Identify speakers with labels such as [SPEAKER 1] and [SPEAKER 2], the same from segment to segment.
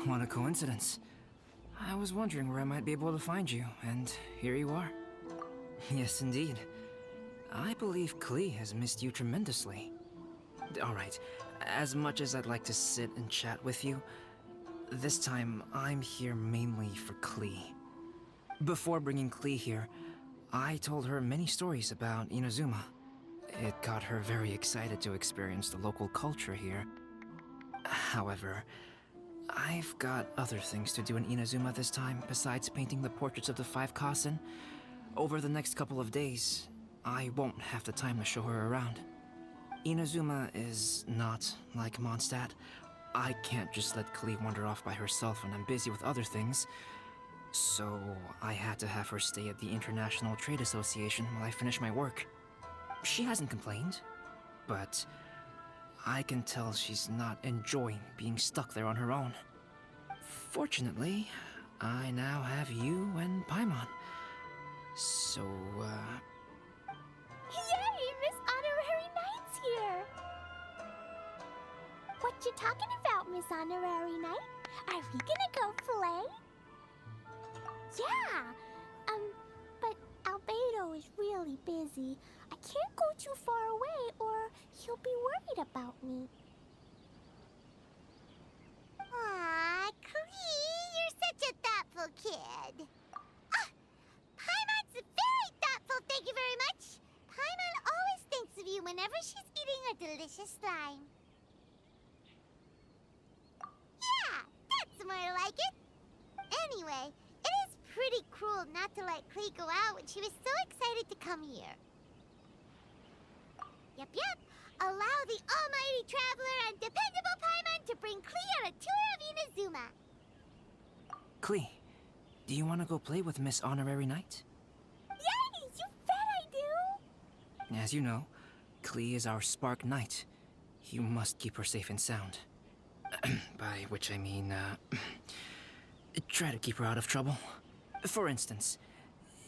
[SPEAKER 1] What a coincidence. I was wondering where I might be able to find you, and here you are. Yes, indeed. I believe Klee has missed you tremendously. Alright, as much as I'd like to sit and chat with you, this time I'm here mainly for Klee. Before bringing Klee here, I told her many stories about Inazuma. It got her very excited to experience the local culture here. However, I've got other things to do in Inazuma this time besides painting the portraits of the 5 Kasen. Over the next couple of days, I won't have the time to show her around. Inazuma is not like Mondstadt. I can't just let Klee wander off by herself when I'm busy with other things. So I had to have her stay at the International Trade Association while I finish my work. She hasn't complained, but I can tell she's not enjoying being stuck there on her own. Fortunately, I now have you and Paimon. So,
[SPEAKER 2] Yay! Miss Honorary Knight's here! What you talking about, Miss Honorary Knight? Are we gonna go play? Yeah! But Albedo is really busy. I can't go too far away or he'll be worried about me.
[SPEAKER 3] Aw, Klee, you're such a thoughtful kid. Paimon's very thoughtful, thank you very much. Paimon always thinks of you whenever she's eating a delicious slime. Yeah, that's more like it. Anyway, it is pretty cruel not to let Klee go out when she was so excited to come here. Yep. Allow the almighty traveler and dependable Paimon to bring Klee on a tour of Inazuma.
[SPEAKER 1] Klee, do you want to go play with Miss Honorary Knight?
[SPEAKER 2] Yay! You bet I do!
[SPEAKER 1] As you know, Klee is our Spark Knight. You must keep her safe and sound. By which I mean, try to keep her out of trouble. For instance,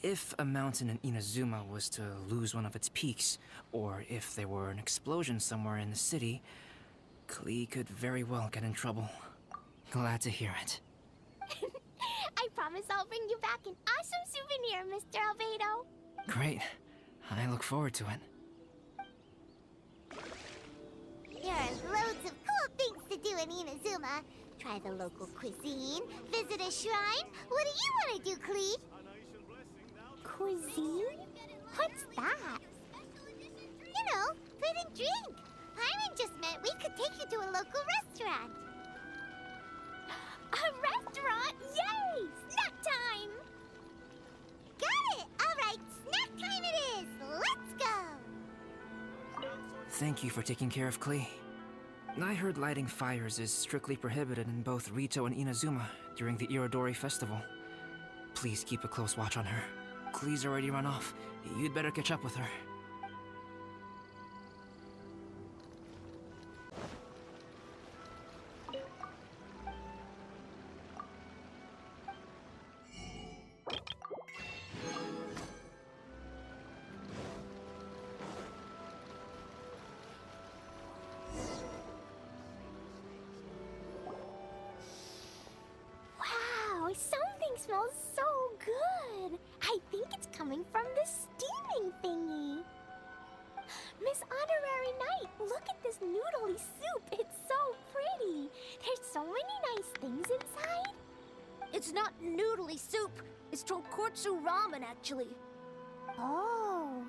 [SPEAKER 1] if a mountain in Inazuma was to lose one of its peaks, or if there were an explosion somewhere in the city, Klee could very well get in trouble. Glad to hear it.
[SPEAKER 2] I promise I'll bring you back an awesome souvenir, Mr. Albedo.
[SPEAKER 1] Great. I look forward to it.
[SPEAKER 3] There are loads of cool things to do in Inazuma. Try the local cuisine, visit a shrine. What do you want to do, Klee?
[SPEAKER 2] Cuisine? What's that?
[SPEAKER 3] You know, food and drink. Paimon just meant we could take you to a local restaurant.
[SPEAKER 2] A restaurant? Yay! Snack time!
[SPEAKER 3] Got it! All right, snack time it is. Let's go.
[SPEAKER 1] Thank you for taking care of Klee. I heard lighting fires is strictly prohibited in both Rito and Inazuma during the Irodori festival. Please keep a close watch on her. Klee's already run off. You'd better catch up with her.
[SPEAKER 2] Wow, something smells so good. I think it's coming from the steaming thingy. Miss Honorary Knight, look at this noodly soup. It's so pretty. There's so many nice things inside.
[SPEAKER 4] It's not noodly soup. It's tonkotsu ramen, actually.
[SPEAKER 2] Oh,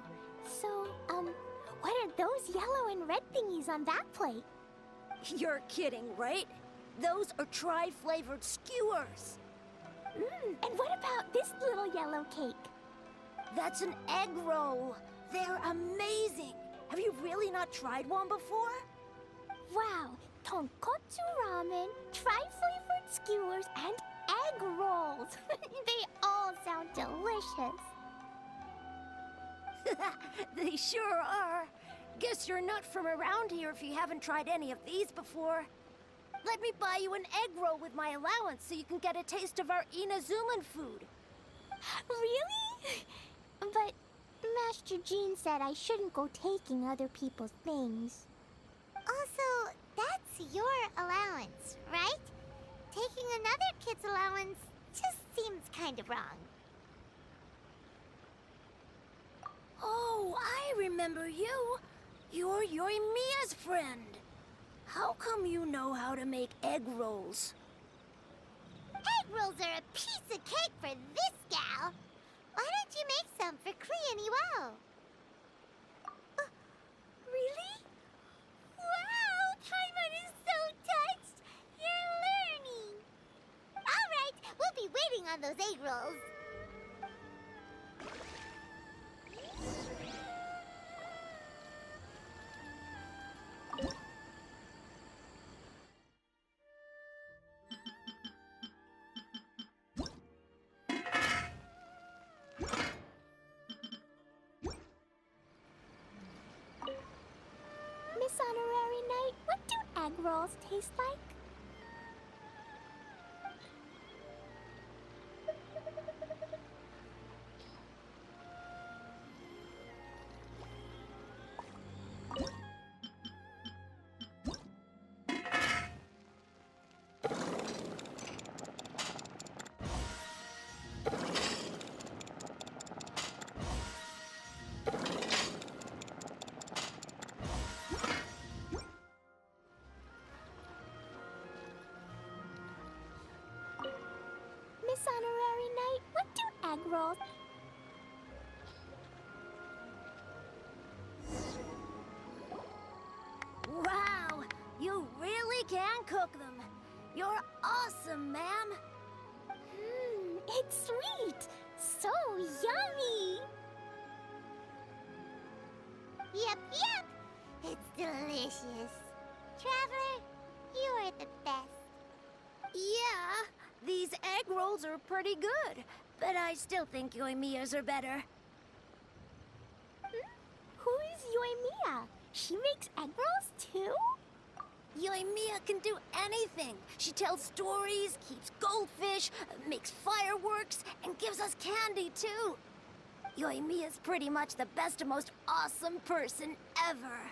[SPEAKER 2] so, what are those yellow and red thingies on that plate?
[SPEAKER 4] You're kidding, right? Those are tri-flavored skewers.
[SPEAKER 2] And what about this little yellow cake?
[SPEAKER 4] That's an egg roll. They're amazing. Have you really not tried one before?
[SPEAKER 2] Wow, tonkotsu ramen, tri-flavored skewers, and egg rolls. They all sound delicious.
[SPEAKER 4] They sure are. Guess you're not from around here if you haven't tried any of these before. Let me buy you an egg roll with my allowance so you can get a taste of our Inazuman food.
[SPEAKER 2] Really? But Master Jean said I shouldn't go taking other people's things.
[SPEAKER 3] Also, that's your allowance, right? Taking gets allowance just seems kind of wrong.
[SPEAKER 4] Oh, I remember you. You're Yoimiya's friend. How come you know how to make egg rolls?
[SPEAKER 3] Egg rolls are a piece of cake for this gal. Why don't you make some for Klee and Iwao? Really? Wow, Paimon is so touched. You're learning. All right, we'll be waiting on those egg rolls.
[SPEAKER 2] Miss Honorary Knight, what do egg rolls taste like? Miss Honorary Knight, what do egg rolls...
[SPEAKER 4] Wow, you really can cook them. You're awesome, ma'am.
[SPEAKER 2] It's sweet! So yummy!
[SPEAKER 3] Yep, yep. It's delicious. Traveler, you are the best.
[SPEAKER 4] Yeah, these egg rolls are pretty good, but I still think Yoimiya's are better.
[SPEAKER 2] Who is Yoimiya? She makes egg rolls too?
[SPEAKER 4] Yoimiya can do anything. She tells stories, keeps goldfish, makes fireworks, and gives us candy too. Yoimiya's pretty much the best and most awesome person ever.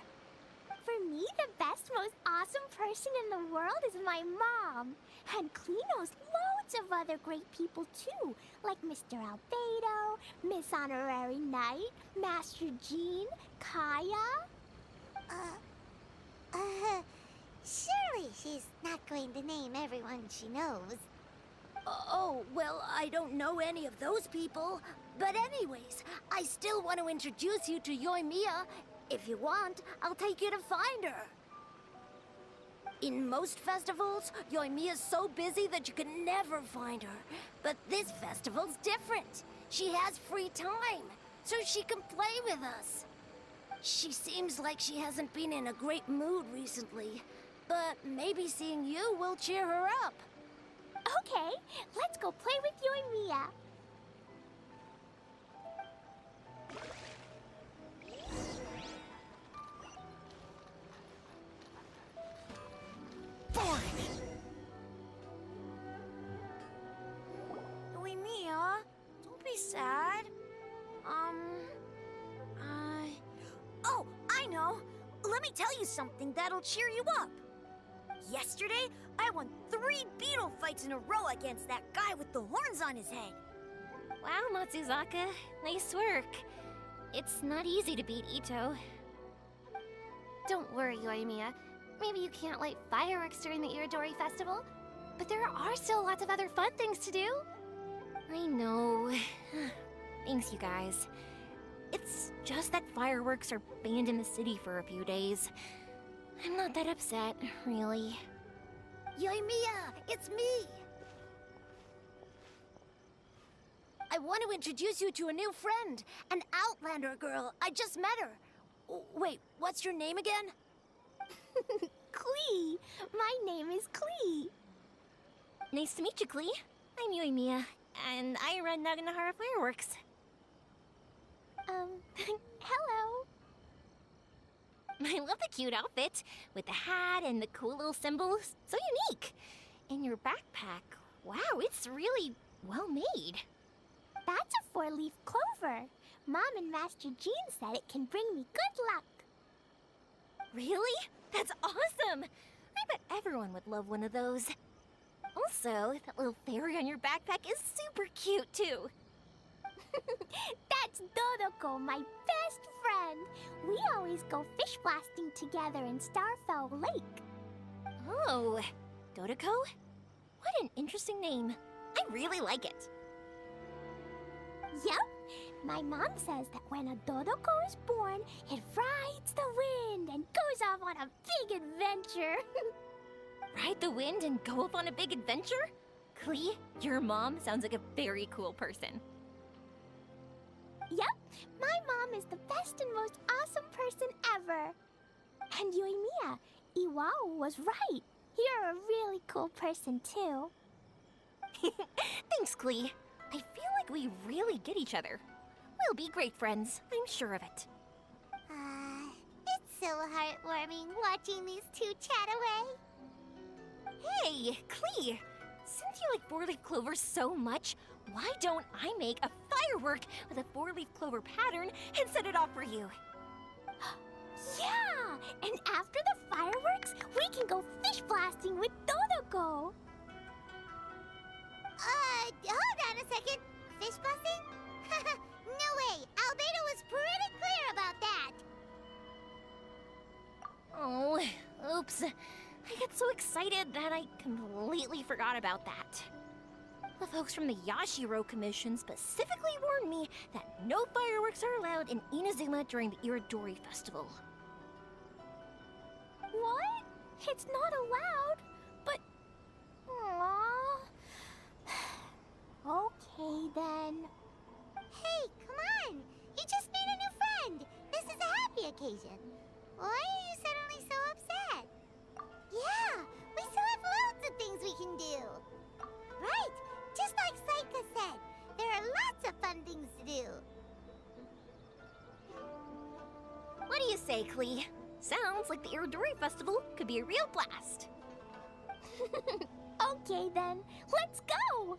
[SPEAKER 2] For me, the best, most awesome person in the world is my mom. And Klee knows loads of other great people too, like Mr. Albedo, Miss Honorary Knight, Master Jean, Kaya.
[SPEAKER 3] Surely she's not going to name everyone she knows.
[SPEAKER 4] Oh, well, I don't know any of those people. But anyways, I still want to introduce you to Yoimiya. If you want, I'll take you to find her. In most festivals, Yoimiya's so busy that you can never find her. But this festival's different. She has free time, so she can play with us. She seems like she hasn't been in a great mood recently. But maybe seeing you will cheer her up.
[SPEAKER 2] Okay, let's go play with Yoimiya.
[SPEAKER 4] Yoimiya, don't be sad. Oh, I know. Let me tell you something that'll cheer you up. Yesterday, I won 3 beetle fights in a row against that guy with the horns on his head.
[SPEAKER 5] Wow, Matsuzaka. Nice work. It's not easy to beat Ito. Don't worry, Yoimiya. Maybe you can't light fireworks during the Iridori Festival, but there are still lots of other fun things to do. I know. Thanks, you guys. It's just that fireworks are banned in the city for a few days. I'm not that upset, really.
[SPEAKER 4] Yoimiya, it's me! I want to introduce you to a new friend, an Outlander girl. I just met her. Wait, what's your name again?
[SPEAKER 2] Klee! My name is Klee.
[SPEAKER 5] Nice to meet you, Klee. I'm Yoimiya, and I run Naganahara Fireworks.
[SPEAKER 2] Hello.
[SPEAKER 5] I love the cute outfit, with the hat and the cool little symbols. So unique. And your backpack, wow, it's really well made.
[SPEAKER 2] That's a 4-leaf clover. Mom and Master Jean said it can bring me good luck.
[SPEAKER 5] Really? That's awesome! I bet everyone would love one of those. Also, that little fairy on your backpack is super cute, too.
[SPEAKER 2] That's Dodoko, my best friend. We always go fish blasting together in Starfell Lake.
[SPEAKER 5] Oh, Dodoko? What an interesting name. I really like it.
[SPEAKER 2] Yep. My mom says that when a Dodoko is born, it rides the wind and goes off on a big adventure.
[SPEAKER 5] Ride the wind and go off on a big adventure? Klee, your mom sounds like a very cool person.
[SPEAKER 2] Yep, my mom is the best and most awesome person ever. And Yoimiya, Iwao was right. You're a really cool person too.
[SPEAKER 5] Thanks, Klee. I feel like we really get each other. We'll be great friends, I'm sure of it.
[SPEAKER 3] It's so heartwarming watching these two chat away.
[SPEAKER 5] Hey, Klee! Since you like four-leaf clover so much, why don't I make a firework with a four-leaf clover pattern and set it off for you?
[SPEAKER 2] Yeah! And after the fireworks, we can go fish blasting with Dodoko.
[SPEAKER 3] Hold on a second. Fish busting? No way. Albedo was pretty clear about that.
[SPEAKER 5] Oh, oops. I got so excited that I completely forgot about that. The folks from the Yashiro Commission specifically warned me that no fireworks are allowed in Inazuma during the Iridori Festival.
[SPEAKER 2] What? It's not allowed? But... Aww. Okay, then.
[SPEAKER 3] Hey, come on. You just made a new friend. This is a happy occasion. Why are you suddenly so upset? Yeah, we still have loads of things we can do. Right, just like Saika said, there are lots of fun things to do.
[SPEAKER 5] What do you say, Klee? Sounds like the Iridori Festival could be a real blast.
[SPEAKER 2] Okay, then. Let's go!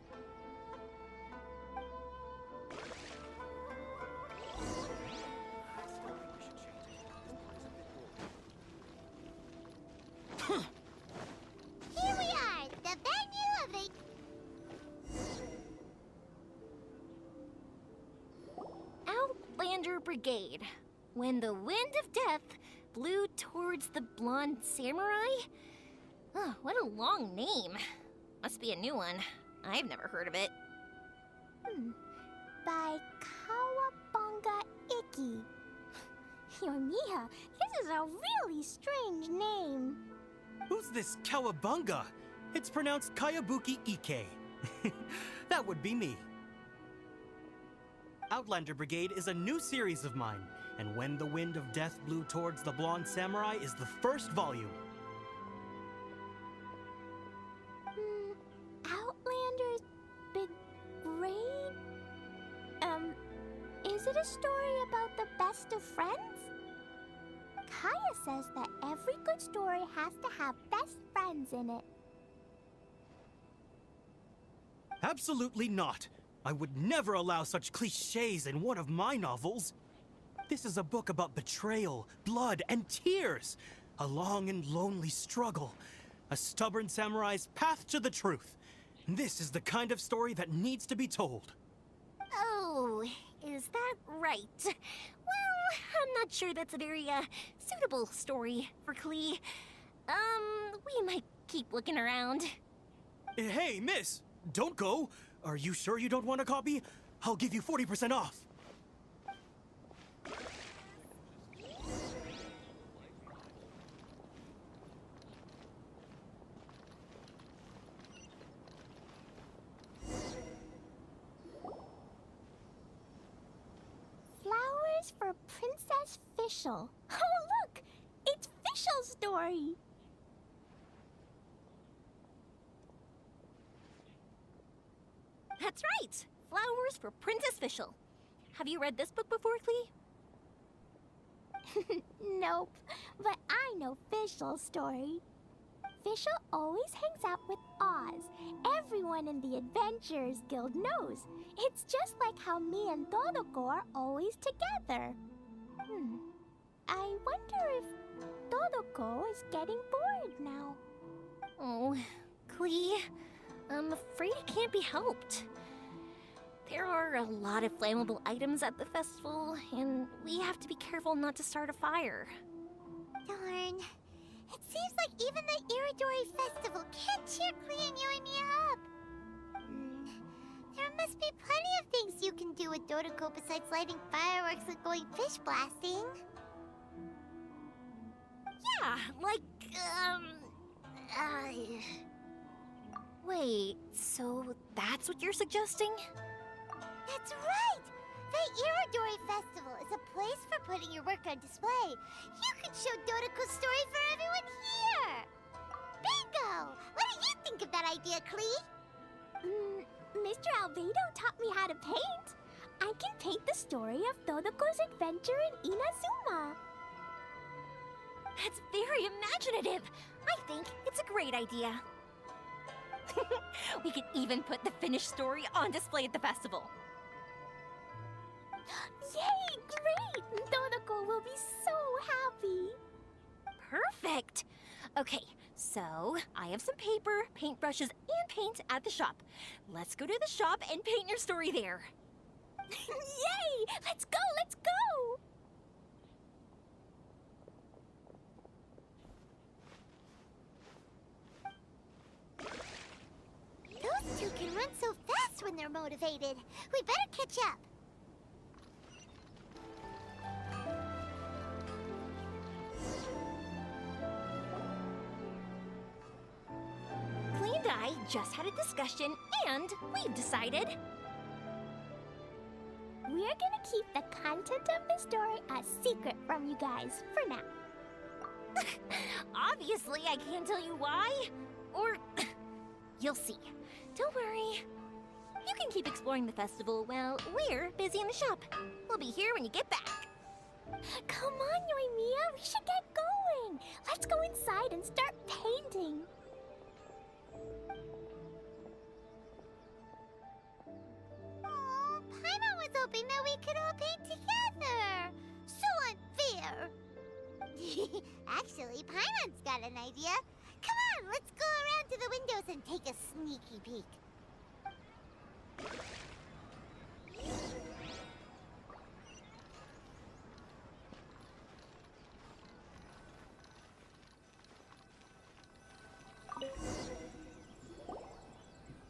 [SPEAKER 3] Here we are, the venue of the...
[SPEAKER 5] Outlander Brigade. When the wind of death blew towards the blonde samurai? Oh, what a long name. Must be a new one. I've never heard of it.
[SPEAKER 2] By Kawabunga Iki. Yoimiya, this is a really strange name.
[SPEAKER 6] Who's this Kawabunga? It's pronounced Kayabuki Ike. That would be me. Outlander Brigade is a new series of mine, and When the Wind of Death Blew Towards the Blonde Samurai is the first volume.
[SPEAKER 2] Outlander's Brigade? Is it a story about the best of friends? Kaya says that every good story has to have best friends in it.
[SPEAKER 6] Absolutely not. I would never allow such cliches in one of my novels. This is a book about betrayal, blood, and tears. A long and lonely struggle. A stubborn samurai's path to the truth. This is the kind of story that needs to be told.
[SPEAKER 5] Oh, is that right? Well, I'm not sure that's a very, suitable story for Klee. We might keep looking around.
[SPEAKER 6] Hey, miss! Don't go! Are you sure you don't want a copy? I'll give you 40% off.
[SPEAKER 2] Flowers for Princess Fischl. Oh, look! It's Fischl's story!
[SPEAKER 5] That's right! Flowers for Princess Fischl. Have you read this book before, Klee?
[SPEAKER 2] Nope, but I know Fischl's story. Fischl always hangs out with Oz. Everyone in the Adventurers Guild knows. It's just like how me and Dodoko are always together. I wonder if Dodoko is getting bored now.
[SPEAKER 5] Oh, Klee,
[SPEAKER 4] I'm afraid it can't be helped. There are a lot of flammable items at the festival, and we have to be careful not to start a fire.
[SPEAKER 3] Darn. It seems like even the Iridori Festival can't cheer Klee and Yoimiya up. There must be plenty of things you can do with Dodoco besides lighting fireworks and going fish blasting.
[SPEAKER 4] Yeah, like, Wait, so that's what you're suggesting?
[SPEAKER 3] That's right! The Iridori Festival is a place for putting your work on display. You can show Dodoco's story for everyone here! Bingo! What do you think of that idea, Klee?
[SPEAKER 2] Mr. Albedo taught me how to paint. I can paint the story of Dodoco's adventure in Inazuma.
[SPEAKER 4] That's very imaginative. I think it's a great idea. We could even put the finished story on display at the festival.
[SPEAKER 2] Yay! Great! Dodoco will be so happy.
[SPEAKER 4] Perfect. Okay, so I have some paper, paintbrushes, and paint at the shop. Let's go to the shop and paint your story there.
[SPEAKER 2] Yay! Let's go! Let's go!
[SPEAKER 3] Those two can run so fast when they're motivated. We better catch up.
[SPEAKER 4] Klee and I just had a discussion, and we've decided.
[SPEAKER 2] We're gonna keep the content of the story a secret from you guys for now.
[SPEAKER 4] Obviously, I can't tell you why. Or you'll see. Don't worry. You can keep exploring the festival while we're busy in the shop. We'll be here when you get back.
[SPEAKER 2] Come on, Yoimiya, we should get going. Let's go inside and start painting.
[SPEAKER 3] Oh, Paimon was hoping that we could all paint together. So unfair. Actually, Paimon's got an idea. Come on, let's go around to the windows and take a sneaky peek.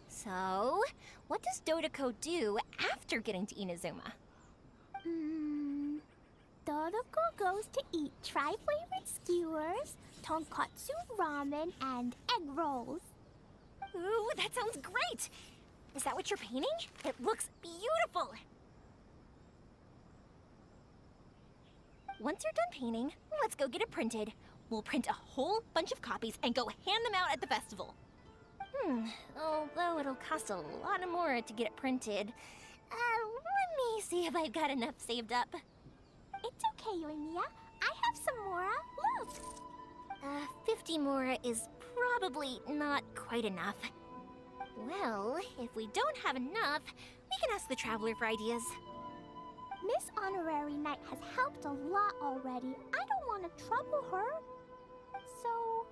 [SPEAKER 4] So, what does Dodoco do after getting to Inazuma?
[SPEAKER 2] Dodoco goes to eat tri-flavored skewers, tonkatsu ramen, and egg rolls.
[SPEAKER 4] Ooh, that sounds great! Is that what you're painting? It looks beautiful! Once you're done painting, let's go get it printed. We'll print a whole bunch of copies and go hand them out at the festival. Although it'll cost a lot more to get it printed. Let me see if I've got enough saved up.
[SPEAKER 2] It's okay, Yoimiya. I have some Mora. Look!
[SPEAKER 4] 50 Mora is probably not quite enough. Well, if we don't have enough, we can ask the Traveler for ideas.
[SPEAKER 2] Miss Honorary Knight has helped a lot already. I don't want to trouble her. So,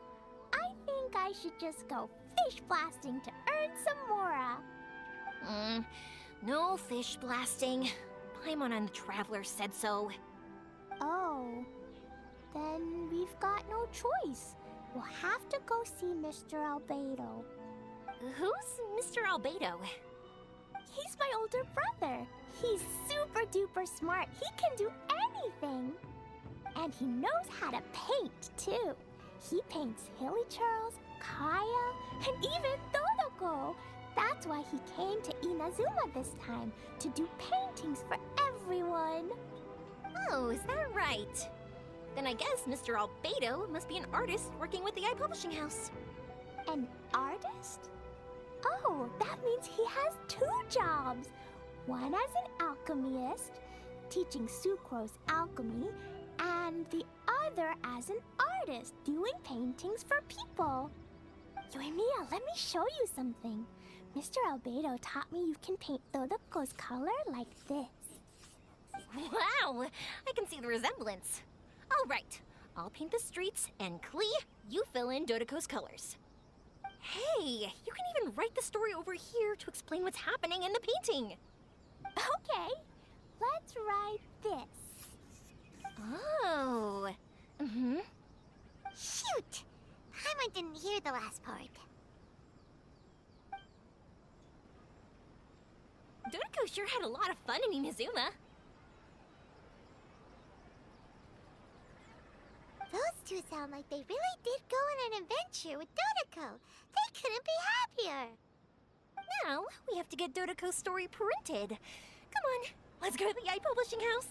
[SPEAKER 2] I think I should just go fish blasting to earn some Mora.
[SPEAKER 4] No fish blasting. Paimon and the Traveler said so.
[SPEAKER 2] Oh, then we've got no choice. We'll have to go see Mr. Albedo.
[SPEAKER 4] Who's Mr. Albedo?
[SPEAKER 2] He's my older brother. He's super duper smart. He can do anything. And he knows how to paint, too. He paints Hilly Churls, Kaya, and even Dodoco. That's why he came to Inazuma this time, to do paintings for everyone.
[SPEAKER 4] Oh, is that right? Then I guess Mr. Albedo must be an artist working with the iPublishing House.
[SPEAKER 2] An artist? Oh, that means he has 2 jobs. One as an alchemist, teaching Sucrose alchemy, and the other as an artist, doing paintings for people. Yoimiya, let me show you something. Mr. Albedo taught me you can paint Dodoco's color like this.
[SPEAKER 4] Wow, I can see the resemblance. All right, I'll paint the streets, and Klee, you fill in Dodoco's colors. Hey, you can even write the story over here to explain what's happening in the painting.
[SPEAKER 2] Okay, let's write this.
[SPEAKER 5] Oh. Mm-hmm.
[SPEAKER 3] Shoot! Paimon didn't hear the last part.
[SPEAKER 5] Dodoko sure had a lot of fun in Inazuma.
[SPEAKER 3] Those two sound like they really did go on an adventure with Dodoko. They couldn't be happier.
[SPEAKER 4] Now, we have to get Dodoko's story printed. Come on, let's go to the Yai Publishing House.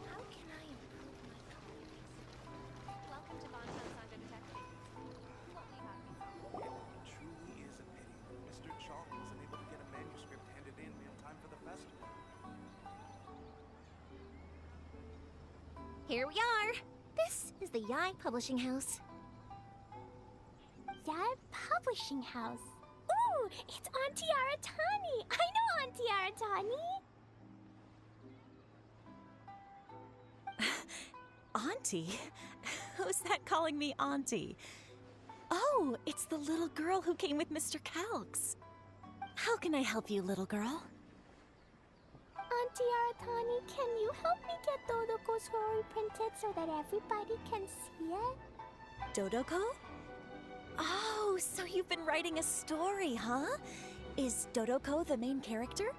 [SPEAKER 5] How can I improve my copy? Welcome to Bonton Saga Detective. What we have before.
[SPEAKER 7] It truly is a pity that Mr. Chong wasn't able to get a manuscript handed in time for the festival.
[SPEAKER 4] Here we are. This is the Yai Publishing House.
[SPEAKER 2] Yai Publishing House. Ooh, it's Auntie Aratani. I know Auntie Aratani.
[SPEAKER 8] Auntie? Who's that calling me Auntie? Oh, it's the little girl who came with Mr. Calx. How can I help you, little girl?
[SPEAKER 2] Auntie Aratani, can you help me get Dodoko's story printed so that everybody can see it?
[SPEAKER 8] Dodoko? Oh, so you've been writing a story, huh? Is Dodoko the main character?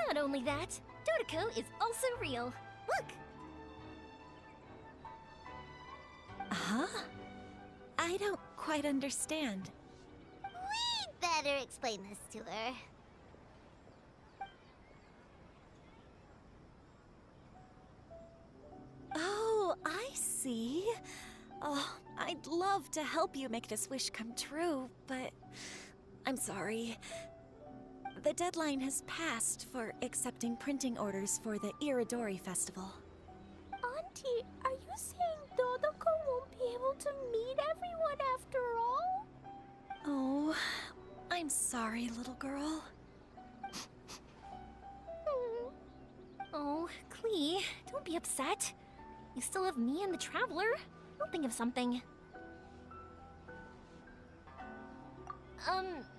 [SPEAKER 4] Not only that, Dodoko is also real. Look!
[SPEAKER 8] Huh? I don't quite understand.
[SPEAKER 3] We'd better explain this to her.
[SPEAKER 8] Oh, I see. Oh, I'd love to help you make this wish come true, but I'm sorry. The deadline has passed for accepting printing orders for the Iridori Festival.
[SPEAKER 2] Auntie, are you saying Dodoko won't be able to meet everyone after all?
[SPEAKER 8] Oh, I'm sorry, little girl.
[SPEAKER 4] Oh, Klee, don't be upset. You still have me and the Traveler. I'll think of something.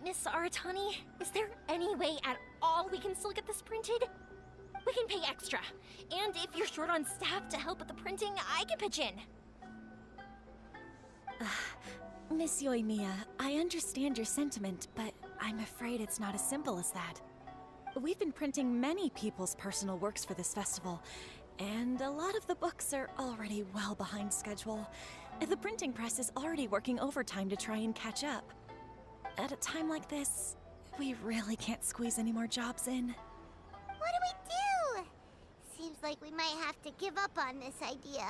[SPEAKER 4] Miss Aratani, is there any way at all we can still get this printed? We can pay extra. And if you're short on staff to help with the printing, I can pitch in.
[SPEAKER 8] Miss Yoimiya, I understand your sentiment, but I'm afraid it's not as simple as that. We've been printing many people's personal works for this festival, and a lot of the books are already well behind schedule. The printing press is already working overtime to try and catch up. At a time like this, we really can't squeeze any more jobs in.
[SPEAKER 3] What do we do? Seems like we might have to give up on this idea.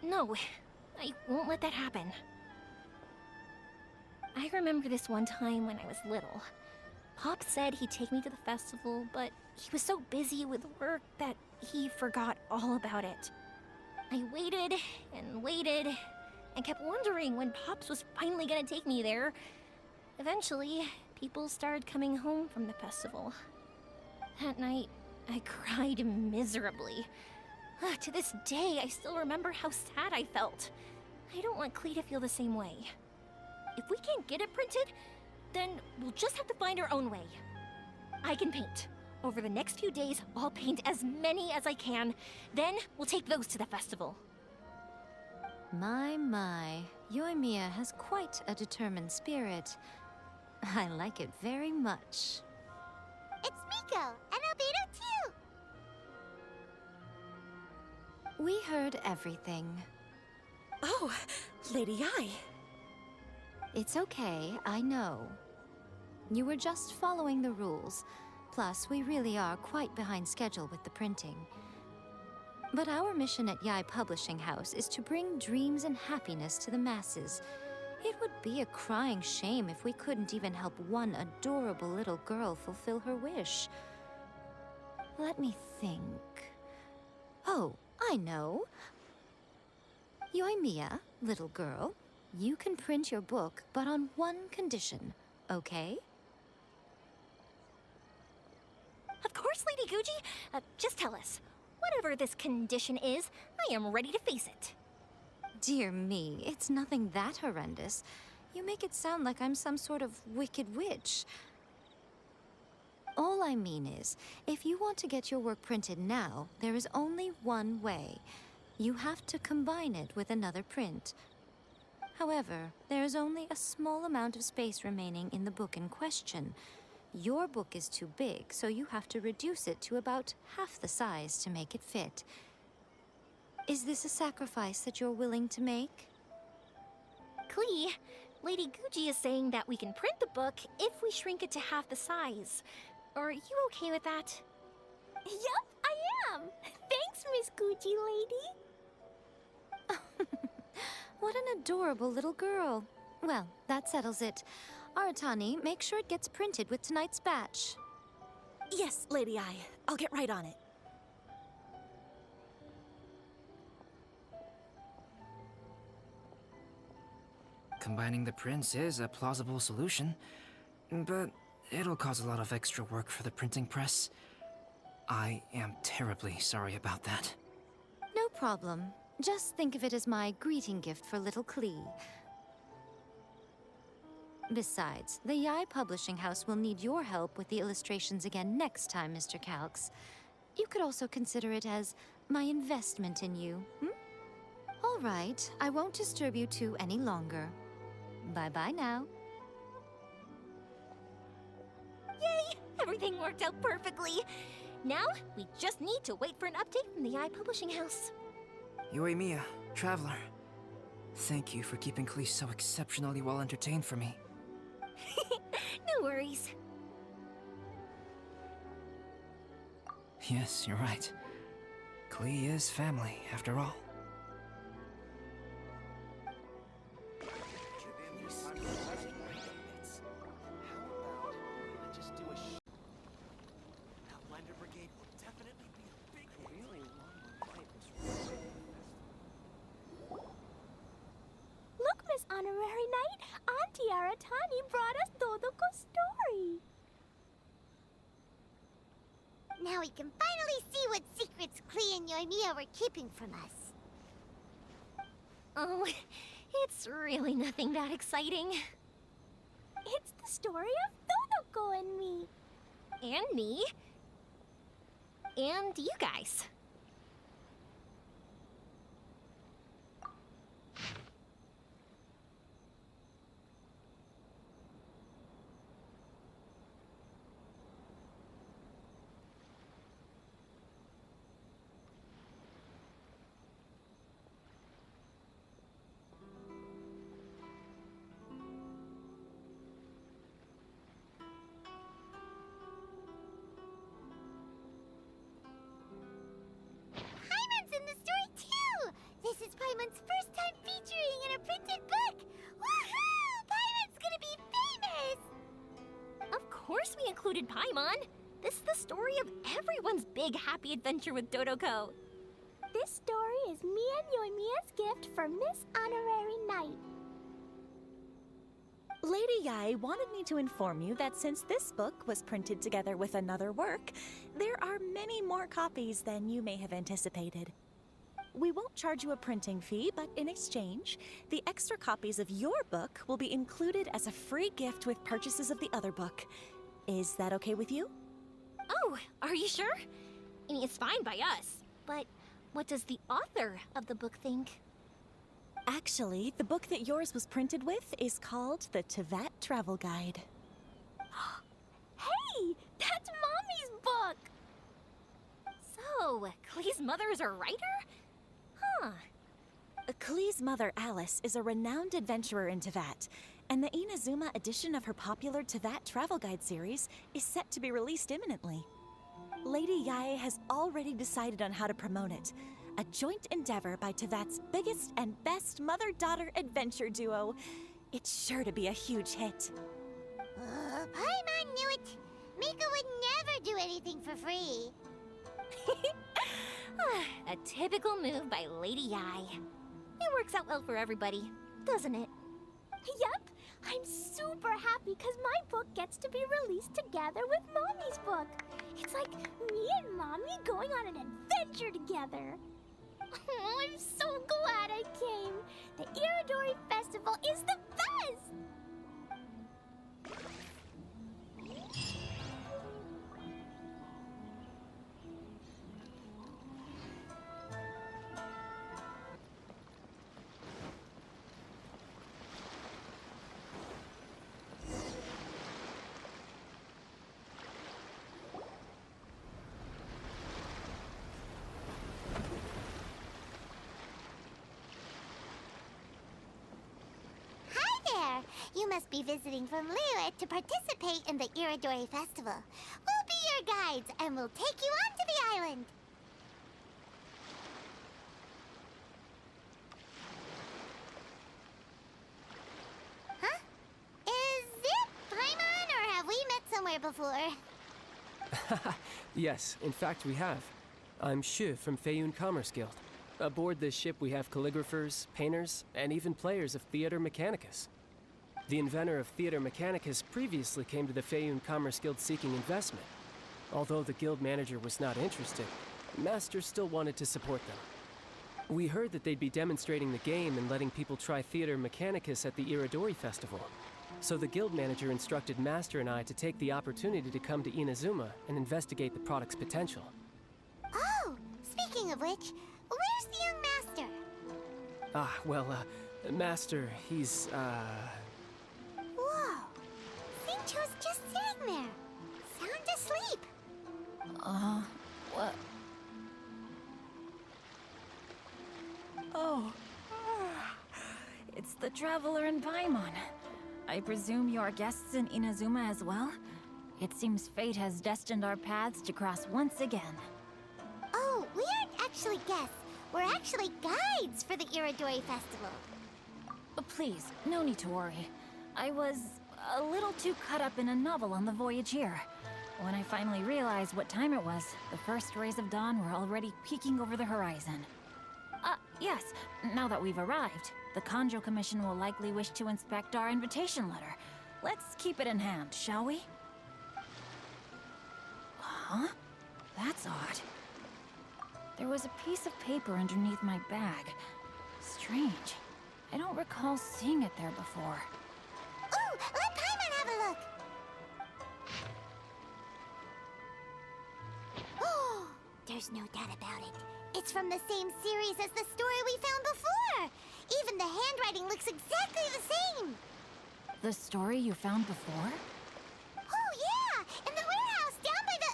[SPEAKER 4] No, I won't let that happen. I remember this one time when I was little. Pop said he'd take me to the festival, but he was so busy with work that he forgot all about it. I waited and kept wondering when Pops was finally gonna take me there. Eventually, people started coming home from the festival. That night, I cried miserably. To this day, I still remember how sad I felt. I don't want Klee to feel the same way. If we can't get it printed, then we'll just have to find our own way. I can paint. Over the next few days, I'll paint as many as I can. Then we'll take those to the festival.
[SPEAKER 9] My, Yoimiya has quite a determined spirit. I like it very much.
[SPEAKER 3] It's Miko and Albedo too.
[SPEAKER 9] We heard everything.
[SPEAKER 8] Oh, Lady Ai.
[SPEAKER 9] It's okay, I know. You were just following the rules. Plus, we really are quite behind schedule with the printing. But our mission at Yai Publishing House is to bring dreams and happiness to the masses. It would be a crying shame if we couldn't even help one adorable little girl fulfill her wish. Let me think. Oh, I know. Yoimiya, little girl, you can print your book, but on one condition, okay?
[SPEAKER 4] Of course, Lady Guji. Just tell us,
[SPEAKER 5] Whatever this condition is, I am ready to face it.
[SPEAKER 9] Dear me, it's nothing that horrendous. You make it sound like I'm some sort of wicked witch. All I mean is, if you want to get your work printed now, there is only one way. You have to combine it with another print. However, there is only a small amount of space remaining in the book in question. Your book is too big, so you have to reduce it to about half the size to make it fit. Is this a sacrifice that you're willing to make?
[SPEAKER 5] Klee, Lady Guji is saying that we can print the book if we shrink it to half the size. Are you okay with that?
[SPEAKER 2] Yup, I am. Thanks, Miss Gucci Lady.
[SPEAKER 9] What an adorable little girl. Well, that settles it. Aratani, make sure it gets printed with tonight's batch.
[SPEAKER 8] Yes, Lady Ai. I'll get right on it.
[SPEAKER 1] Combining the prints is a plausible solution, but it'll cause a lot of extra work for the printing press. I am terribly sorry about that.
[SPEAKER 9] No problem. Just think of it as my greeting gift for little Klee. Besides, the Yai Publishing House will need your help with the illustrations again next time, Mr. Calx. You could also consider it as my investment in you, All right, I won't disturb you two any longer. Bye-bye now.
[SPEAKER 5] Yay! Everything worked out perfectly. Now, we just need to wait for an update from the Yai Publishing House.
[SPEAKER 1] Yoimiya, Traveler. Thank you for keeping Klee so exceptionally well entertained for me.
[SPEAKER 5] No worries.
[SPEAKER 1] Yes, you're right. Klee is family, after all.
[SPEAKER 6] Outlander Brigade will definitely be a big hit.
[SPEAKER 2] Look, Miss Honorary Knight, Auntie Aratani brought us Dodoko's story.
[SPEAKER 3] Now we can finally see what secrets Klee and Yoimiya were keeping from us.
[SPEAKER 5] Oh, it's really nothing that exciting.
[SPEAKER 2] It's the story of Dodoko and me.
[SPEAKER 5] And me. And you guys.
[SPEAKER 3] Paimon's in the story too! This is Paimon's first time featuring in a printed book! Woohoo! Paimon's gonna be famous!
[SPEAKER 5] Of course we included Paimon. This is the story of everyone's big happy adventure with Dodoko.
[SPEAKER 2] This story is me and Yoimiya's gift for Miss Honorary Knight.
[SPEAKER 8] Lady Yai wanted me to inform you that since this book was printed together with another work, there are many more copies than you may have anticipated. We won't charge you a printing fee, but in exchange, the extra copies of your book will be included as a free gift with purchases of the other book. Is that okay with you?
[SPEAKER 5] Oh, are you sure? I mean, it's fine by us. But what does the author of the book think?
[SPEAKER 8] Actually, the book that yours was printed with is called the Teyvat Travel Guide.
[SPEAKER 2] Hey, that's Mommy's book!
[SPEAKER 5] So, Klee's mother is a writer? Huh.
[SPEAKER 8] Klee's mother, Alice, is a renowned adventurer in Teyvat, and the Inazuma edition of her popular Teyvat Travel Guide series is set to be released imminently. Lady Yai has already decided on how to promote it, a joint endeavor by Teyvat's biggest and best mother-daughter adventure duo. It's sure to be a huge hit.
[SPEAKER 3] Paimon knew it! Mika would never do anything for free.
[SPEAKER 5] A typical move by Lady Yai. It works out well for everybody, doesn't it?
[SPEAKER 2] Yep, I'm super happy because my book gets to be released together with Mommy's book. It's like me and Mommy going on an adventure together. together. Oh, I'm so glad I came. The Iridori Festival is the best!
[SPEAKER 3] You must be visiting from Liyue to participate in the Iridori Festival. We'll be your guides, and we'll take you onto the island. Huh? Is it Paimon, or have we met somewhere before?
[SPEAKER 10] Yes, in fact we have. I'm Shu from Feiyun Commerce Guild. Aboard this ship we have calligraphers, painters, and even players of Theater Mechanicus. The inventor of Theater Mechanicus previously came to the Feiyun Commerce Guild seeking investment. Although the guild manager was not interested, Master still wanted to support them. We heard that they'd be demonstrating the game and letting people try Theater Mechanicus at the Iridori Festival. So the guild manager instructed Master and I to take the opportunity to come to Inazuma and investigate the product's potential.
[SPEAKER 3] Oh, speaking of which, where's the young master?
[SPEAKER 10] Master, he's,
[SPEAKER 3] Whoa! Xingqiu's just sitting there, sound asleep.
[SPEAKER 8] What? Oh. It's the Traveler and Paimon. I presume you are guests in Inazuma as well? It seems fate has destined our paths to cross once again.
[SPEAKER 3] Oh, we aren't actually guests. We're actually guides for the Iridori Festival.
[SPEAKER 8] Please, no need to worry. I was a little too caught up in a novel on the voyage here. When I finally realized what time it was, the first rays of dawn were already peeking over the horizon. Yes, now that we've arrived, the Kanjo Commission will likely wish to inspect our invitation letter. Let's keep it in hand, shall we? Huh? That's odd. There was a piece of paper underneath my bag. Strange. I don't recall seeing it there before.
[SPEAKER 3] Ooh, let Paimon have a look! Oh, there's no doubt about it. It's from the same series as the story we found before! Even the handwriting looks exactly the same!
[SPEAKER 8] The story you found before?
[SPEAKER 3] Oh, yeah! In the warehouse down by the...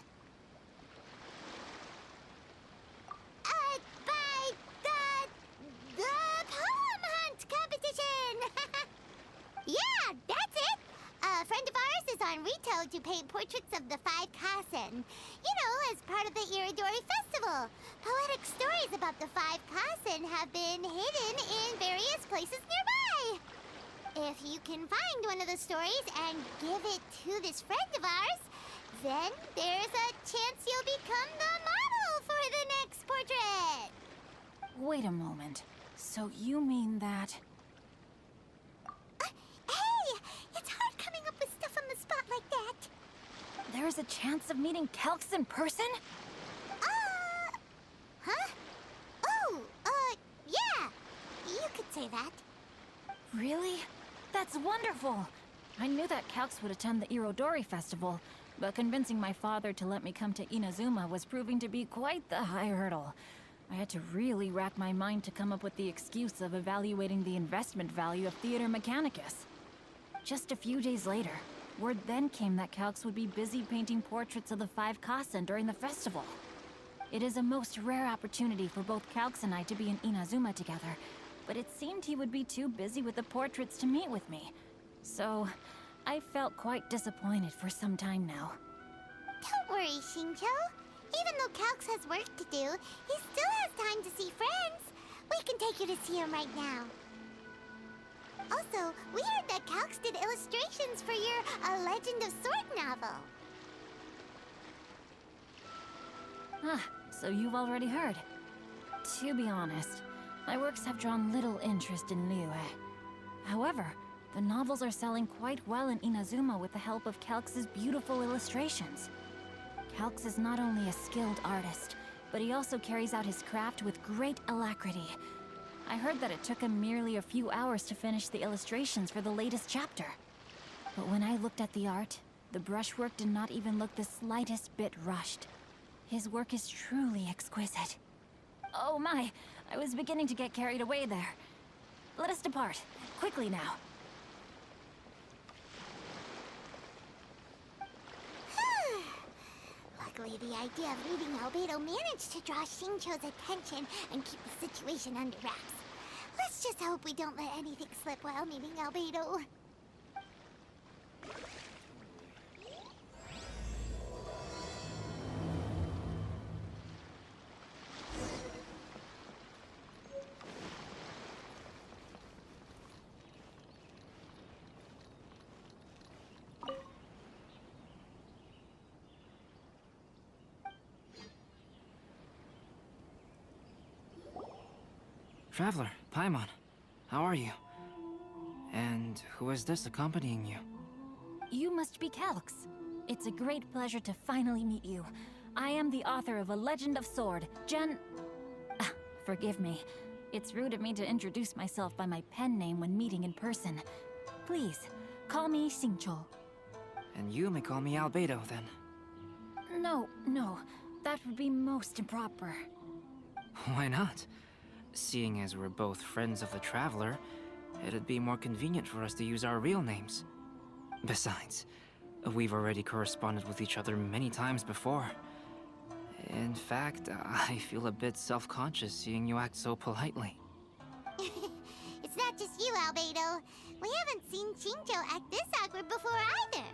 [SPEAKER 3] the poem hunt competition! Yeah, that's it! A friend of ours is on Rito to paint portraits of the 5 Kasen. You know, as part of the Iridori Festival. Poetic stories about the 5 Kasen have been hidden in various places nearby. If you can find one of the stories and give it to this friend of ours, then there's a chance you'll become the model for the next portrait.
[SPEAKER 8] Wait a moment. So you mean that...
[SPEAKER 3] Hey! It's hard coming up with stuff on the spot like that.
[SPEAKER 8] There's a chance of meeting Calx in person?
[SPEAKER 3] Huh? Oh, yeah. You could say that.
[SPEAKER 8] Really? That's wonderful! I knew that Calx would attend the Irodori Festival, but convincing my father to let me come to Inazuma was proving to be quite the high hurdle. I had to really rack my mind to come up with the excuse of evaluating the investment value of Theater Mechanicus. Just a few days later, word then came that Calx would be busy painting portraits of the 5 Kasen during the festival. It is a most rare opportunity for both Calx and I to be in Inazuma together, but it seemed he would be too busy with the portraits to meet with me. So, I felt quite disappointed for some time now.
[SPEAKER 3] Don't worry, Xingqiu. Even though Calx has work to do, he still has time to see friends. We can take you to see him right now. Also, we heard that Calx did illustrations for your A Legend of Sword novel.
[SPEAKER 8] So you've already heard. To be honest, my works have drawn little interest in Liyue. However, the novels are selling quite well in Inazuma with the help of Calx's beautiful illustrations. Calx is not only a skilled artist, but he also carries out his craft with great alacrity. I heard that it took him merely a few hours to finish the illustrations for the latest chapter. But when I looked at the art, the brushwork did not even look the slightest bit rushed. His work is truly exquisite. Oh my, I was beginning to get carried away there. Let us depart, quickly now.
[SPEAKER 3] Luckily, the idea of leaving Albedo managed to draw Xingqiu's attention and keep the situation under wraps. Let's just hope we don't let anything slip while meeting Albedo.
[SPEAKER 1] Traveler, Paimon, how are you? And who is this accompanying you?
[SPEAKER 8] You must be Calx. It's a great pleasure to finally meet you. I am the author of A Legend of Sword, forgive me. It's rude of me to introduce myself by my pen name when meeting in person. Please, call me Xingqiu.
[SPEAKER 1] And you may call me Albedo, then.
[SPEAKER 8] No, that would be most improper.
[SPEAKER 1] Why not? Seeing as we're both friends of the Traveler, it'd be more convenient for us to use our real names. Besides, we've already corresponded with each other many times before. In fact, I feel a bit self-conscious seeing you act so politely.
[SPEAKER 3] It's not just you, Albedo. We haven't seen Xingqiu act this awkward before either.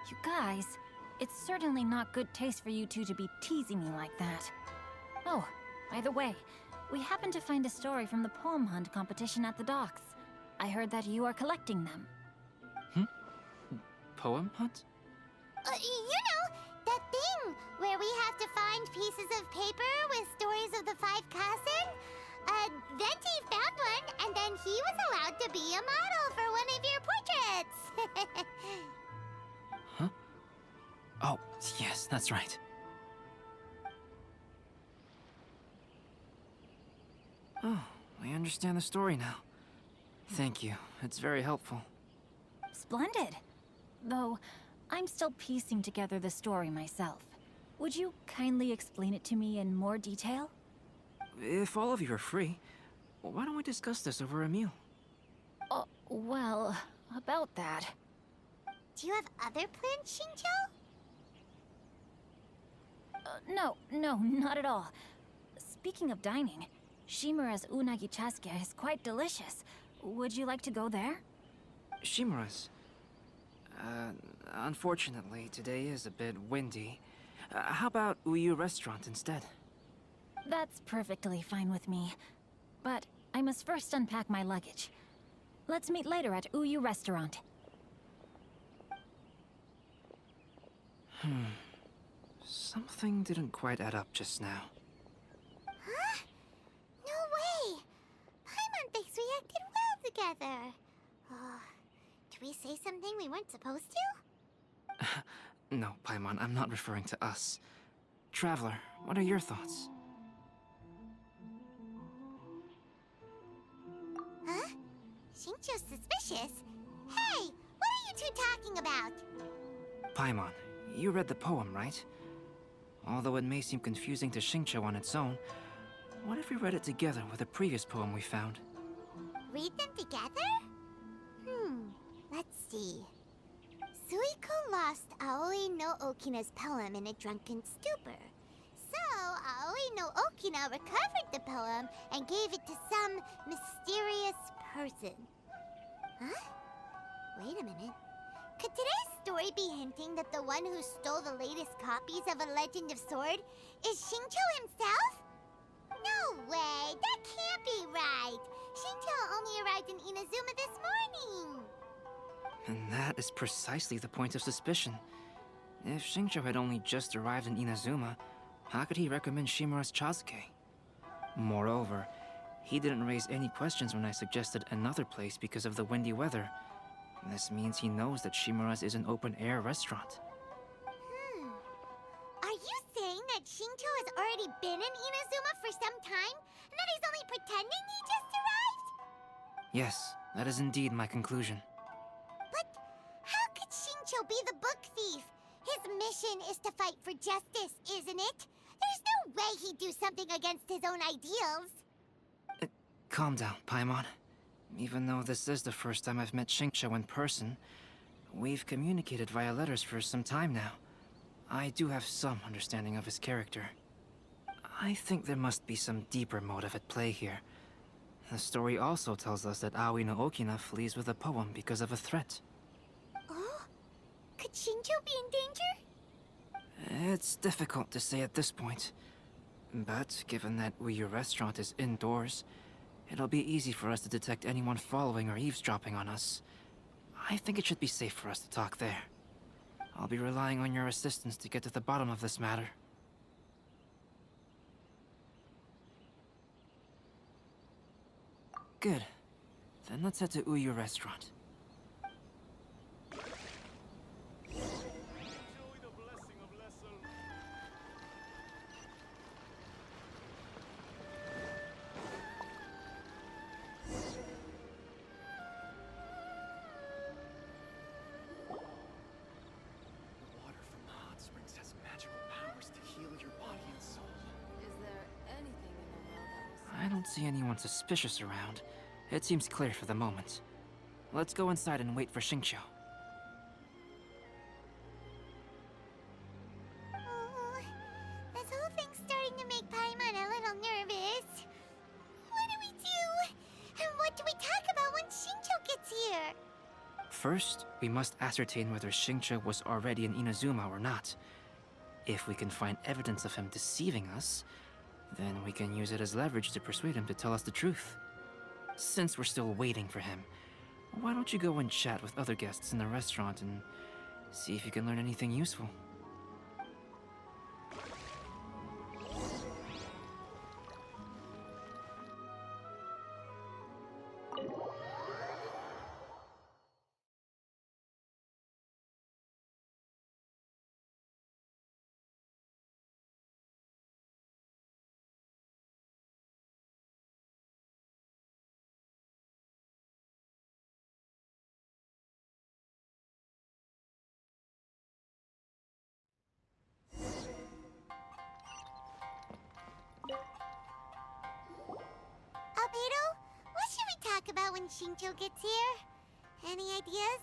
[SPEAKER 8] You guys, it's certainly not good taste for you two to be teasing me like that. Oh, by the way, we happened to find a story from the poem hunt competition at the docks. I heard that you are collecting them.
[SPEAKER 1] Poem hunt?
[SPEAKER 3] You know, that thing where we have to find pieces of paper with stories of the 5 Kasen? Venti found one, and then he was allowed to be a model for one of your portraits.
[SPEAKER 1] Huh? Oh, yes, that's right. Oh, I understand the story now. Thank you. It's very helpful.
[SPEAKER 8] Splendid. Though, I'm still piecing together the story myself. Would you kindly explain it to me in more detail?
[SPEAKER 1] If all of you are free, why don't we discuss this over a meal?
[SPEAKER 8] Well, about that.
[SPEAKER 3] Do you have other plans, Xingqiu?
[SPEAKER 8] No, not at all. Speaking of dining, Shimura's unagi chasuke is quite delicious. Would you like to go there?
[SPEAKER 1] Shimura's. Unfortunately, today is a bit windy. How about Uyu Restaurant instead?
[SPEAKER 8] That's perfectly fine with me. But I must first unpack my luggage. Let's meet later at Uyu Restaurant.
[SPEAKER 1] Something didn't quite add up just now.
[SPEAKER 3] Huh? No way! Paimon thinks we acted well together. Did we say something we weren't supposed to?
[SPEAKER 1] No, Paimon, I'm not referring to us. Traveler, what are your thoughts?
[SPEAKER 3] Huh? Xingqiu's suspicious? Hey, what are you two talking about?
[SPEAKER 1] Paimon, you read the poem, right? Although it may seem confusing to Xingqiu on its own, what if we read it together with a previous poem we found?
[SPEAKER 3] Read them together? Let's see. Suiko lost Aoi no Okina's poem in a drunken stupor. So, Aoi no Okina recovered the poem and gave it to some mysterious person. Huh? Wait a minute. Could today's story be hinting that the one who stole the latest copies of A Legend of Sword is Xingqiu himself? No way! That can't be right! Xingqiu only arrived in Inazuma this morning!
[SPEAKER 1] And that is precisely the point of suspicion. If Xingqiu had only just arrived in Inazuma, how could he recommend Shimura's chasuke? Moreover, he didn't raise any questions when I suggested another place because of the windy weather. This means he knows that Shimura's is an open-air restaurant.
[SPEAKER 3] Are you saying that already been in Inazuma for some time, and that he's only pretending he just arrived?
[SPEAKER 1] Yes, that is indeed my conclusion.
[SPEAKER 3] But how could Shincho be the book thief? His mission is to fight for justice, isn't it? There's no way he'd do something against his own ideals.
[SPEAKER 1] Calm down, Paimon. Even though this is the first time I've met Shincho in person, we've communicated via letters for some time now. I do have some understanding of his character. I think there must be some deeper motive at play here. The story also tells us that Aoi no Okina flees with a poem because of a threat.
[SPEAKER 3] Oh? Could Shincho be in danger?
[SPEAKER 1] It's difficult to say at this point. But given that Uyu Restaurant is indoors, it'll be easy for us to detect anyone following or eavesdropping on us. I think it should be safe for us to talk there. I'll be relying on your assistance to get to the bottom of this matter. Good. Then let's head to Uyu Restaurant. I don't see anyone suspicious around. It seems clear for the moment. Let's go inside and wait for Shincho.
[SPEAKER 3] Oh, this whole thing's starting to make Paimon a little nervous. What do we do? And what do we talk about when Shincho gets here?
[SPEAKER 1] First, we must ascertain whether Shincho was already in Inazuma or not. If we can find evidence of him deceiving us, then we can use it as leverage to persuade him to tell us the truth. Since we're still waiting for him, why don't you go and chat with other guests in the restaurant and see if you can learn anything useful?
[SPEAKER 3] Albedo, what should we talk about when Shincho gets here? Any ideas?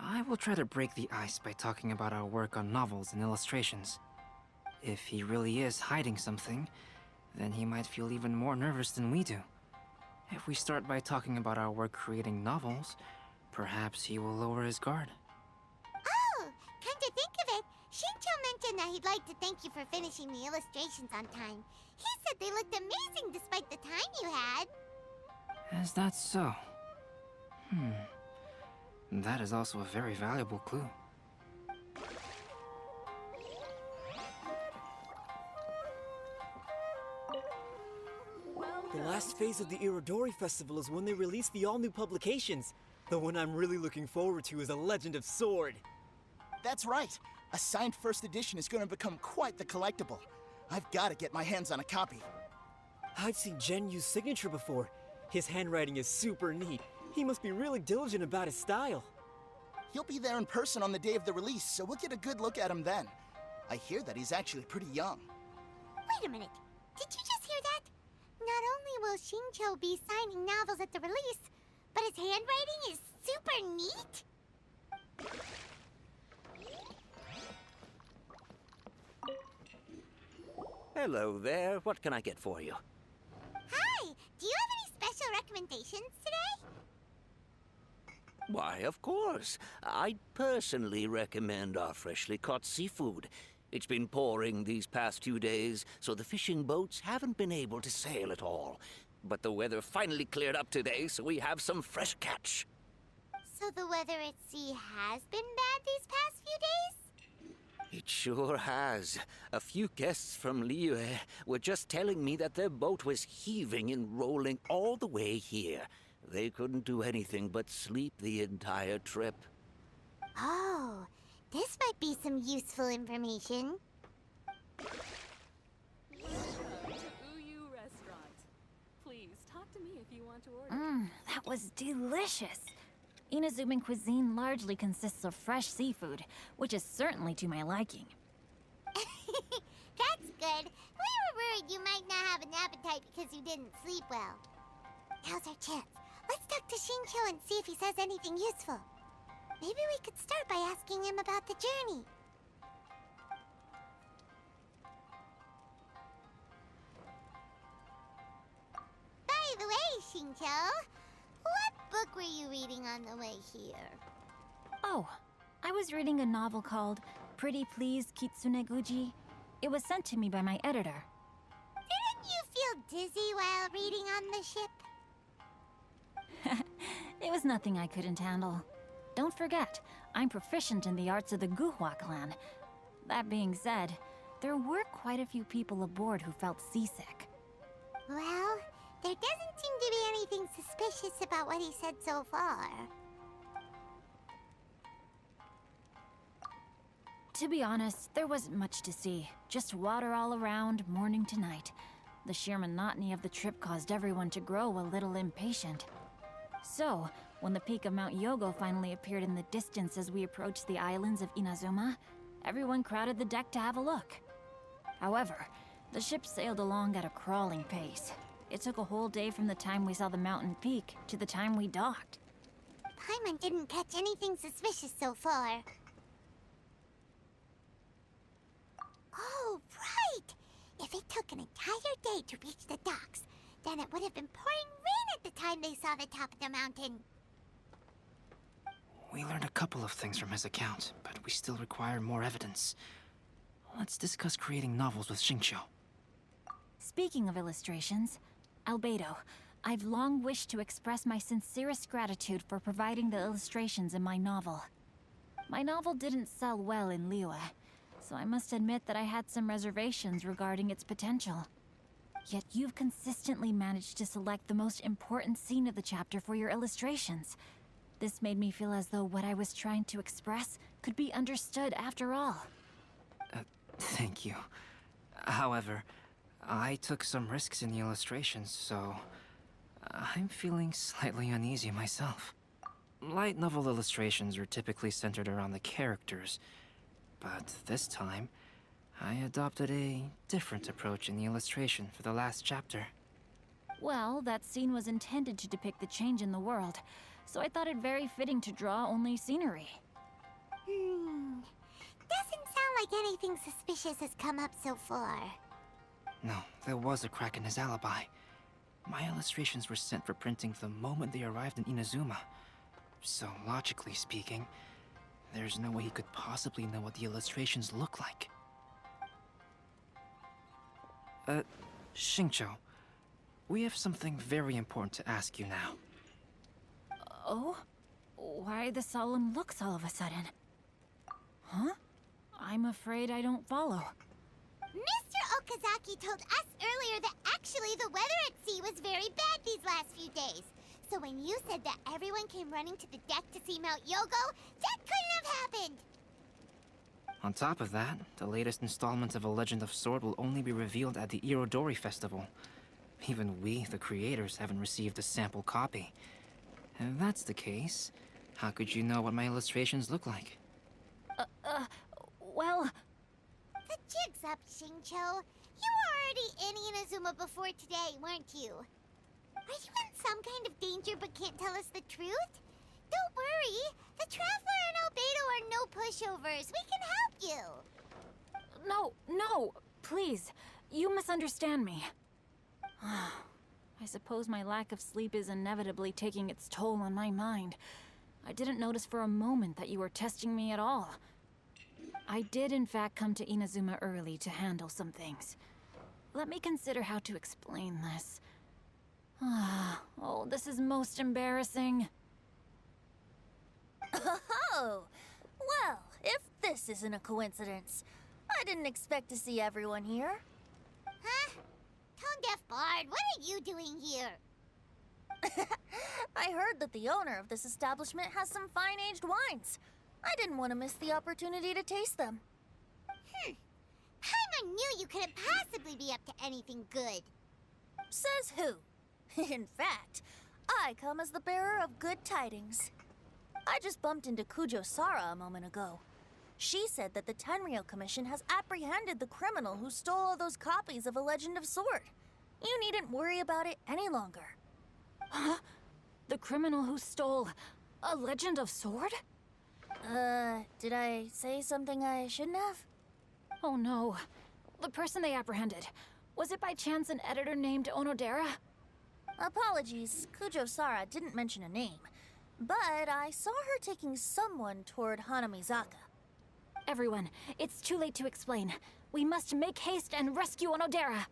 [SPEAKER 1] I will try to break the ice by talking about our work on novels and illustrations. If he really is hiding something, then he might feel even more nervous than we do. If we start by talking about our work creating novels, perhaps he will lower his guard.
[SPEAKER 3] Oh, come to think of it, Shincho mentioned that he'd like to thank you for finishing the illustrations on time. He said they looked amazing despite the time you had.
[SPEAKER 1] Is that so? That is also a very valuable clue.
[SPEAKER 11] The last phase of the Irodori Festival is when they release the all-new publications. The one I'm really looking forward to is A Legend of Sword.
[SPEAKER 12] That's right. A signed first edition is going to become quite the collectible. I've got to get my hands on a copy.
[SPEAKER 11] I've seen Genyu's signature before. His handwriting is super neat. He must be really diligent about his style.
[SPEAKER 12] He'll be there in person on the day of the release, so we'll get a good look at him then. I hear that he's actually pretty young.
[SPEAKER 3] Wait a minute, did you just hear that? Not only will Shincho be signing novels at the release, but his handwriting is super neat?
[SPEAKER 13] Hello there. What can I get for you?
[SPEAKER 3] Hi, do you have any special recommendations today?
[SPEAKER 13] Why, of course. I'd personally recommend our freshly caught seafood. It's been pouring these past few days, so the fishing boats haven't been able to sail at all. But the weather finally cleared up today, so we have some fresh catch.
[SPEAKER 3] So the weather at sea has been bad these past few days?
[SPEAKER 13] It sure has. A few guests from Liyue were just telling me that their boat was heaving and rolling all the way here. They couldn't do anything but sleep the entire trip.
[SPEAKER 3] Oh, this might be some useful information.
[SPEAKER 9] That was delicious. Inazuman cuisine largely consists of fresh seafood, which is certainly to my liking.
[SPEAKER 3] That's good. We were worried you might not have an appetite because you didn't sleep well. Now's our chance. Let's talk to Shincho and see if he says anything useful. Maybe we could start by asking him about the journey. By the way, Shincho, what book were you reading on the way here?
[SPEAKER 9] Oh, I was reading a novel called Pretty Please Kitsune Guji. It was sent to me by my editor.
[SPEAKER 3] Didn't you feel dizzy while reading on the ship?
[SPEAKER 9] It was nothing I couldn't handle. Don't forget, I'm proficient in the arts of the Guhua clan. That being said, there were quite a few people aboard who felt seasick.
[SPEAKER 3] Well, there doesn't seem to be anything suspicious about what he said so far.
[SPEAKER 9] To be honest, there wasn't much to see. Just water all around, morning to night. The sheer monotony of the trip caused everyone to grow a little impatient. So, when the peak of Mount Yogo finally appeared in the distance as we approached the islands of Inazuma, everyone crowded the deck to have a look. However, the ship sailed along at a crawling pace. It took a whole day from the time we saw the mountain peak to the time we docked.
[SPEAKER 3] Paimon didn't catch anything suspicious so far. Oh, right! If it took an entire day to reach the docks, then it would have been pouring rain at the time they saw the top of the mountain.
[SPEAKER 1] We learned a couple of things from his account, but we still require more evidence. Let's discuss creating novels with Shincho.
[SPEAKER 9] Speaking of illustrations, Albedo, I've long wished to express my sincerest gratitude for providing the illustrations in my novel. My novel didn't sell well in Liyue, so I must admit that I had some reservations regarding its potential. Yet you've consistently managed to select the most important scene of the chapter for your illustrations. This made me feel as though what I was trying to express could be understood after all.
[SPEAKER 1] Thank you. However, I took some risks in the illustrations, so I'm feeling slightly uneasy myself. Light novel illustrations are typically centered around the characters, but this time, I adopted a different approach in the illustration for the last chapter.
[SPEAKER 9] Well, that scene was intended to depict the change in the world, so I thought it very fitting to draw only scenery.
[SPEAKER 3] Doesn't sound like anything suspicious has come up so far.
[SPEAKER 1] No, there was a crack in his alibi. My illustrations were sent for printing the moment they arrived in Inazuma. So, logically speaking, there's no way he could possibly know what the illustrations look like. Shincho, we have something very important to ask you now.
[SPEAKER 9] Oh? Why the solemn looks all of a sudden? Huh? I'm afraid I don't follow.
[SPEAKER 3] Mr. Okazaki told us earlier that actually the weather at sea was very bad these last few days. So when you said that everyone came running to the deck to see Mount Yogo, that couldn't have happened!
[SPEAKER 1] On top of that, the latest installment of A Legend of Sword will only be revealed at the Irodori Festival. Even we, the creators, haven't received a sample copy. If that's the case, how could you know what my illustrations look like?
[SPEAKER 9] Well...
[SPEAKER 3] The jig's up, Shincho. You were already in Inazuma before today, weren't you? Are you in some kind of danger but can't tell us the truth? Don't worry. The Traveler and Albedo are no pushovers. We can help you.
[SPEAKER 9] No, please. You misunderstand me. I suppose my lack of sleep is inevitably taking its toll on my mind. I didn't notice for a moment that you were testing me at all. I did in fact come to Inazuma early to handle some things. Let me consider how to explain this. Oh, this is most embarrassing.
[SPEAKER 4] Oh, well, if this isn't a coincidence, I didn't expect to see everyone here.
[SPEAKER 3] Huh? Tone-deaf bard, what are you doing here?
[SPEAKER 4] I heard that the owner of this establishment has some fine-aged wines. I didn't want to miss the opportunity to taste them.
[SPEAKER 3] Paimon knew you couldn't possibly be up to anything good.
[SPEAKER 4] Says who? In fact, I come as the bearer of good tidings. I just bumped into Kujo-Sara a moment ago. She said that the Tenryou Commission has apprehended the criminal who stole all those copies of A Legend of Sword. You needn't worry about it any longer.
[SPEAKER 8] Huh? The criminal who stole A Legend of Sword?
[SPEAKER 4] Did I say something I shouldn't have?
[SPEAKER 8] Oh no. The person they apprehended. Was it by chance an editor named Onodera?
[SPEAKER 4] Apologies, Kujo-Sara didn't mention a name. But I saw her taking someone toward Hanamizaka.
[SPEAKER 8] Everyone, it's too late to explain. We must make haste and rescue Onodera.